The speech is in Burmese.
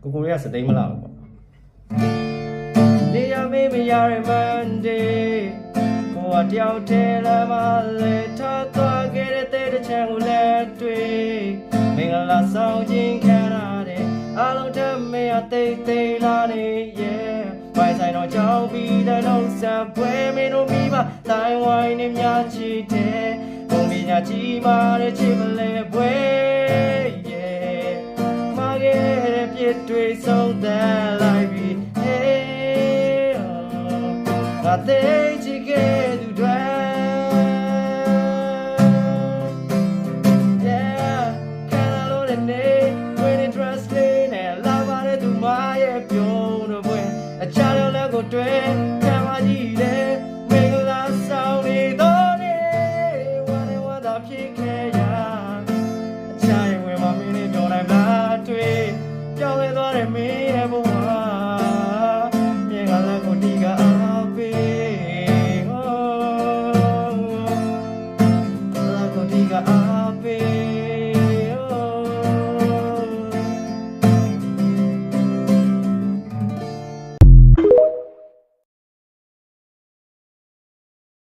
ကိုကိုရီးယားစသိမ်းမလားပေါ့နေရမေးမရရမန်ဒေးကိုကတယောက်တည်းလာမလဲထားသွားခဲ့တဲ့တဲ့ချမ်းကိုလည်းတွေ့မင်္ဂလာဆောင်ခြင်းခံရတဲ့အလုံးထမေးအသေးသေးလာနေရဲ့ပိုင်ဆိုင်တော့ကြောင်းပြီးတဲ့လုံးဆက်ပွဲမင်းတို့မိဘတိုင်းဝိုင်းနေများချစ်တဲ့ဘုံပညာကြီးမာတဲ့ချစ်မလဲပွဲပြည့်တွေဆုံးသက်လိုက်ပြီဟေးငါသိချစ်ခဲ့သူတွေ Yeah ခံရလို့တဲ့နေ When it trust နဲ့လာပါတဲ့သူမရဲ့ပြုံးတော့ပွဲအချားလည်းကိုတွေ့ခံပါကြည့်တယ်မင်္ဂလာဆောင်နေတော့နေဝမ်းဝမ်းသာဖြစ်ခဲ့ရအချားရဲ့ဝင်မမင်းနဲ့ပြောနိုင်လားတွေ့ပြောင်းလဲသွားတဲ့မင်း